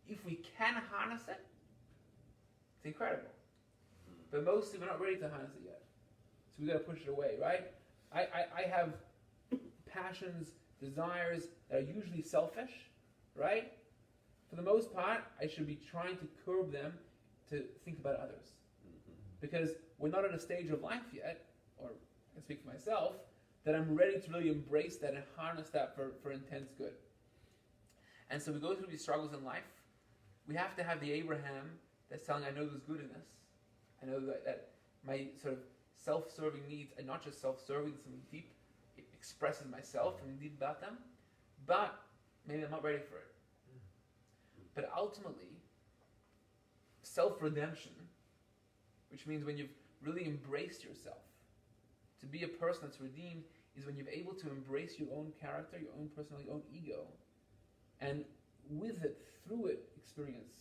If we can harness it, it's incredible. But mostly we're not ready to harness it yet. So we got to push it away, right? I have passions, desires that are usually selfish, right? For the most part, I should be trying to curb them to think about others. Because we're not at a stage of life yet, or I can speak for myself, that I'm ready to really embrace that and harness that for intense good. And so we go through these struggles in life. We have to have the Abraham that's telling, I know there's good in this. I know that my sort of self-serving needs are not just self-serving, something deep. It expresses myself, something deep about them. But maybe I'm not ready for it. But ultimately, self-redemption, which means when you've really embraced yourself, to be a person that's redeemed is when you're able to embrace your own character, your own personality, your own ego, and with it, through it, experience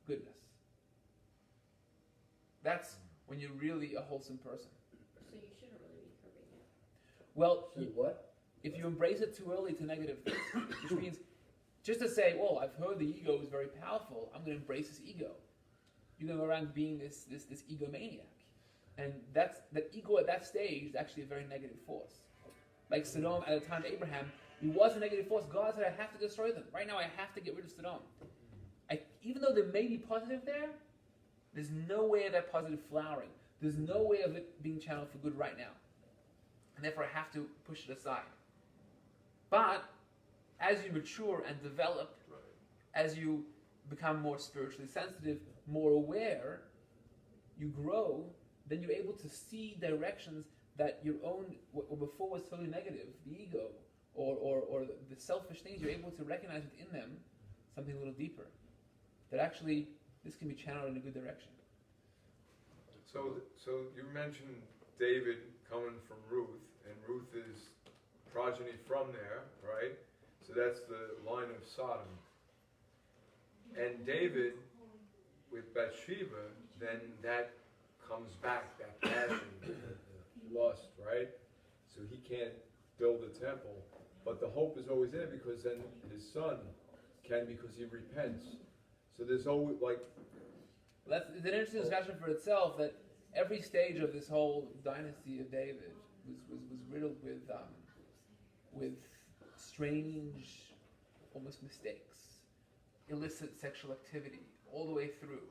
goodness. That's when you're really a wholesome person. So you shouldn't really be curbing it. Well, So what? if you embrace it too early, it's a negative thing, which means just to say, well, I've heard the ego is very powerful, I'm going to embrace this ego. You're going to go around being this egomaniac. And that ego at that stage is actually a very negative force. Like Sodom at the time of Abraham, he was a negative force. God said, I have to destroy them. Right now, I have to get rid of Sodom. Even though there may be positive there's no way of that positive flowering. There's no way of it being channeled for good right now. And therefore, I have to push it aside. But as you mature and develop, as you become more spiritually sensitive, more aware, you grow, then you're able to see directions that your own, what before was totally negative, the ego, or the selfish things, you're able to recognize within them something a little deeper. That actually, this can be channeled in a good direction. So you mentioned David coming from Ruth, and Ruth is progeny from there, right? So that's the line of Sodom. And David, with Bathsheba, then that comes back, that passion, lust, right? So he can't build a temple. But the hope is always there because then his son can, because he repents. So there's always, like... It's an interesting discussion for itself, that every stage of this whole dynasty of David was riddled with strange, almost mistakes, illicit sexual activity, all the way through.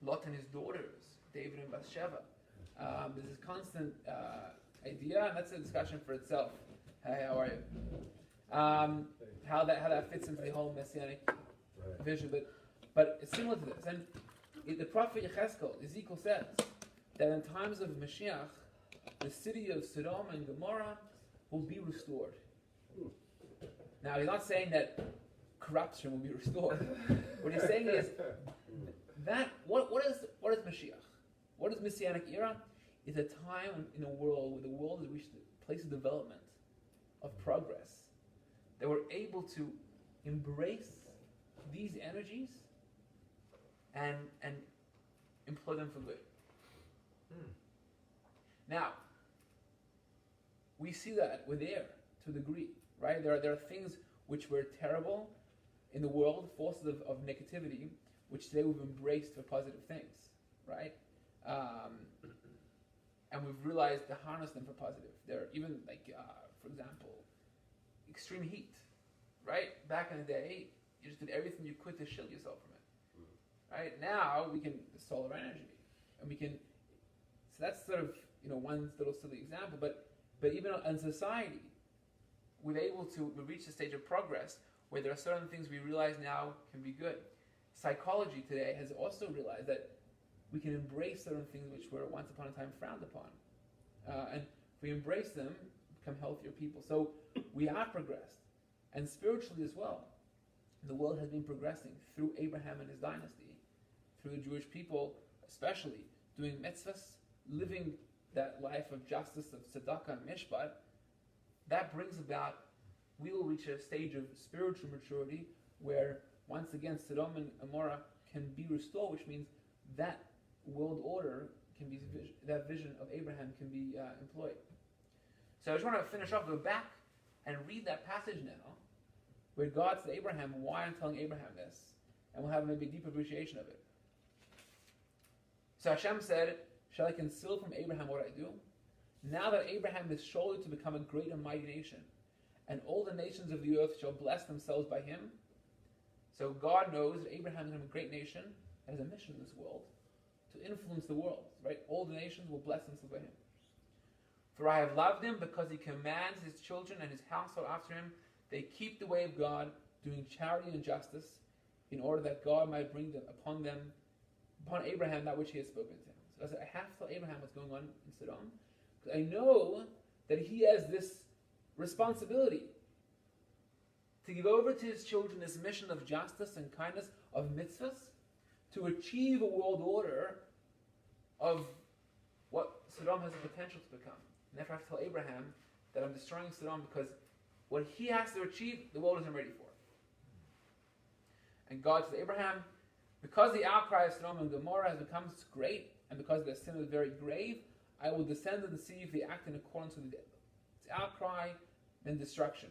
Lot and his daughters, David and Bathsheba. There's this constant idea, and that's a discussion for itself. Hey, how are you? How that fits into the whole messianic vision, but it's similar to this. And the prophet Ezekiel says that in times of Mashiach, the city of Sodom and Gomorrah will be restored. Now, he's not saying that corruption will be restored. What he's saying is that what is Mashiach? What is Messianic era? Is a time in a world where the world has reached a place of development, of progress, that we're able to embrace these energies and employ them for good. Now, we see that we're there to a degree, right? There are things which were terrible in the world, forces of negativity, which today we've embraced for positive things, right? And we've realized to harness them for positive. There are even, for example, extreme heat, right? Back in the day, you just did everything you could to shield yourself from it. Right? Now, we can, solar energy, and we can, so that's sort of, one little silly example, but even in society, we've reached a stage of progress where there are certain things we realize now can be good. Psychology today has also realized that we can embrace certain things which were once upon a time frowned upon. And if we embrace them, become healthier people. So we have progressed. And spiritually as well. The world has been progressing through Abraham and his dynasty, through the Jewish people, especially doing mitzvahs, living that life of justice, of tzedakah and mishpat, that brings about, we will reach a stage of spiritual maturity where once again Sodom and Gomorrah can be restored, which means that world order can be, that vision of Abraham can be employed. So I just want to finish off, go back and read that passage now, where God said to Abraham, why I'm telling Abraham this, and we'll have maybe a deep appreciation of it. So Hashem said, shall I conceal from Abraham what I do? Now that Abraham is surely to become a great and mighty nation, and all the nations of the earth shall bless themselves by him. So God knows that Abraham is going to be a great nation, has a mission in this world, to influence the world, right? All the nations will bless themselves by him. For I have loved him because he commands his children and his household after him. They keep the way of God, doing charity and justice, in order that God might bring upon Abraham that which he has spoken to him. So I said, I have to tell Abraham what's going on in Sodom, because I know that he has this responsibility to give over to his children this mission of justice and kindness, of mitzvahs, to achieve a world order of what Sodom has the potential to become. And therefore I have to tell Abraham that I'm destroying Sodom because what he has to achieve, the world isn't ready for. And God says, Abraham, because the outcry of Sodom and Gomorrah has become great, and because their sin is very grave, I will descend and see if they act in accordance with its outcry, then destruction.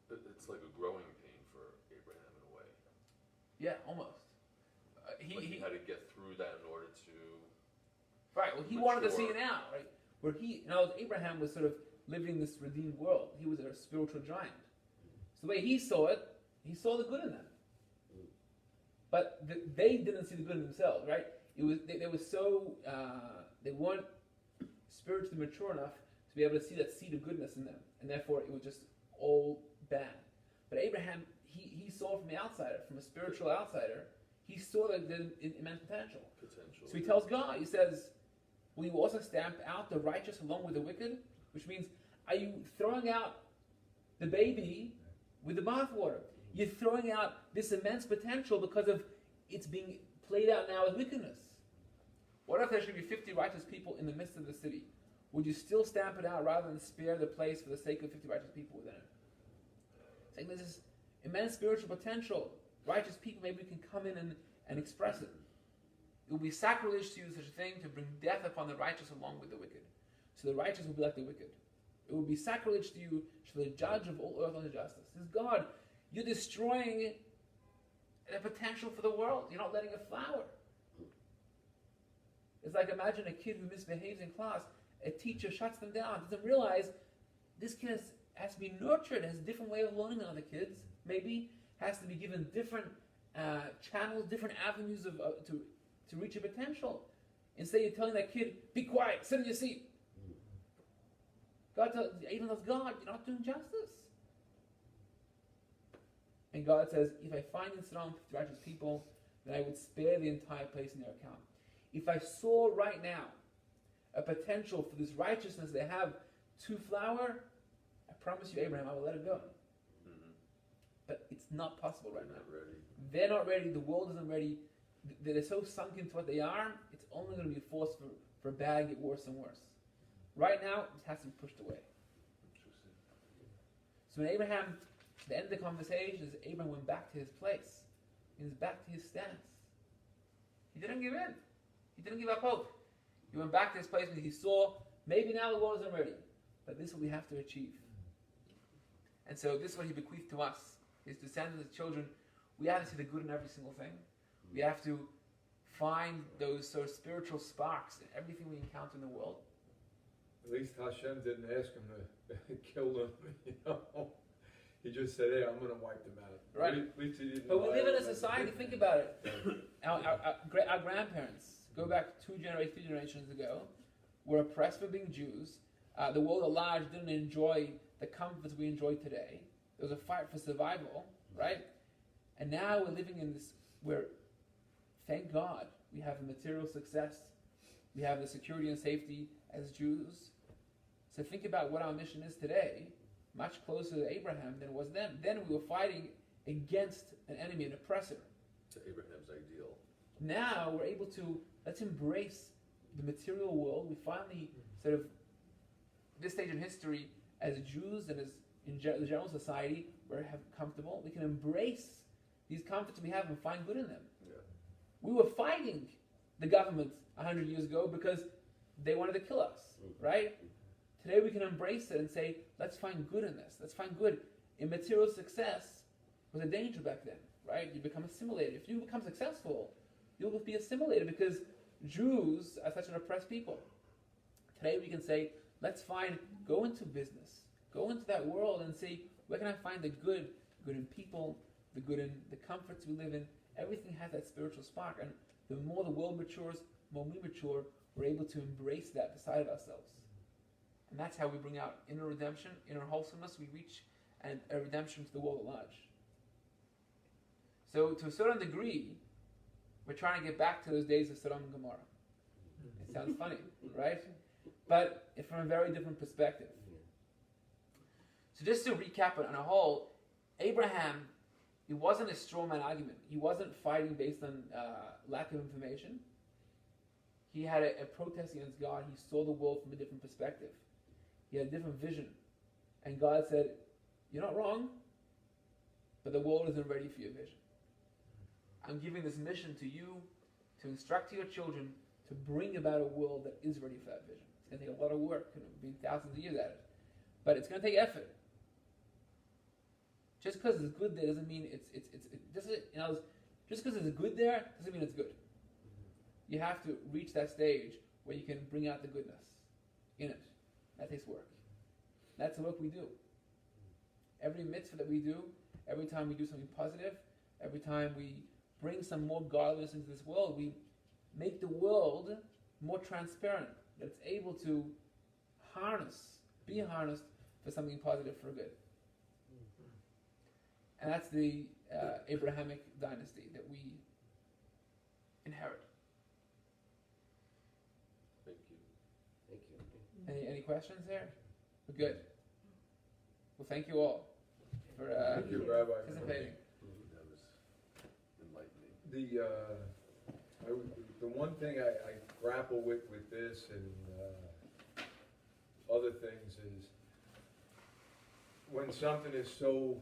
It's like a growing pain for Abraham in a way. Yeah, almost. He had to get through that in order to. Right. Well, he wanted to see it out, right? Where Abraham was sort of living this redeemed world. He was a spiritual giant. So the way he saw it, he saw the good in them. But they didn't see the good in themselves, right? It was they were so they weren't spiritually mature enough to be able to see that seed of goodness in them, and therefore it was just all bad. But Abraham, he saw from the outsider, from a spiritual outsider, he saw the immense potential. So he tells God, he says, will you also stamp out the righteous along with the wicked? Which means, are you throwing out the baby with the bathwater? You're throwing out this immense potential because of it's being played out now as wickedness. What if there should be 50 righteous people in the midst of the city? Would you still stamp it out rather than spare the place for the sake of 50 righteous people within it? Saying there's this immense spiritual potential. Righteous people, maybe we can come in and express it. It will be sacrilege to use such a thing to bring death upon the righteous along with the wicked. So the righteous will be like the wicked. It will be sacrilege to you, to the judge of all earth unto justice. Says God, you're destroying the potential for the world. You're not letting it flower. It's like imagine a kid who misbehaves in class. A teacher shuts them down, doesn't realize this kid has to be nurtured, has a different way of learning than other kids, maybe, has to be given different channels, different avenues to reach a potential. Instead you're telling that kid, be quiet, sit in your seat. Even as God, you're not doing justice. And God says, if I find in Sodom righteous people, then I would spare the entire place in their account. If I saw right now a potential for this righteousness they have to flower, I promise you, Abraham, I will let it go. Mm-hmm. But it's not possible right now. They're not ready. The world isn't ready. They're so sunk into what they are, it's only going to be a force for bad to get worse and worse. Right now, it has to be pushed away. So when Abraham, the end of the conversation is Abraham went back to his place. He was back to his stance. He didn't give in. He didn't give up hope. He went back to his place because he saw, maybe now the world isn't ready, but this is what we have to achieve. And so this is what he bequeathed to us, his descendants, his children. We have to see the good in every single thing. We have to find those sort of spiritual sparks in everything we encounter in the world. At least Hashem didn't ask him to kill them, you know. He just said, hey, I'm going to wipe them out. Right. At least he didn't. But we live in a society, think about it. Our grandparents, go back 3 generations ago, were oppressed for being Jews. The world at large didn't enjoy the comforts we enjoy today. There was a fight for survival, right? And now we're living in this, where, thank God, we have the material success. We have the security and safety as Jews. So think about what our mission is today, much closer to Abraham than it was then. Then we were fighting against an enemy, an oppressor. To Abraham's ideal. Now we're able to, let's embrace the material world. We finally sort of, this stage in history, as Jews and as in the general society, we're comfortable. We can embrace these comforts we have and find good in them. Yeah. We were fighting the government 100 years ago because they wanted to kill us, right? Today we can embrace it and say, let's find good in this. Let's find good. In material success was a danger back then, right? You become assimilated. If you become successful, you'll be assimilated because Jews are such an oppressed people. Today we can say, let's go into business, go into that world and see, where can I find the good in people, the good in the comforts we live in. Everything has that spiritual spark, and the more the world matures, the more we mature, we're able to embrace that beside of ourselves. And that's how we bring out inner redemption, inner wholesomeness, we reach and a redemption to the world at large. So to a certain degree, we're trying to get back to those days of Sodom and Gomorrah. It sounds funny, right? But it's from a very different perspective. So just to recap it on a whole, Abraham, it wasn't a straw man argument. He wasn't fighting based on lack of information. He had a protest against God. He saw the world from a different perspective. He had a different vision. And God said, you're not wrong, but the world isn't ready for your vision. I'm giving this mission to you to instruct your children to bring about a world that is ready for that vision. It's going to take a lot of work, and it'll be thousands of years at it. But it's going to take effort. Just because it's good there doesn't mean just because it's good there doesn't mean it's good. You have to reach that stage where you can bring out the goodness in it. That takes work. That's the work we do. Every mitzvah that we do, every time we do something positive, every time we bring some more godliness into this world, we make the world more transparent, that it's able to be harnessed for something positive, for good. And that's the Abrahamic dynasty that we inherit. Thank you. Thank you. Any questions there? We're good. Well, thank you all for Thank you, Rabbi. participating. That was enlightening. The one thing I grapple with this and other things is when something is so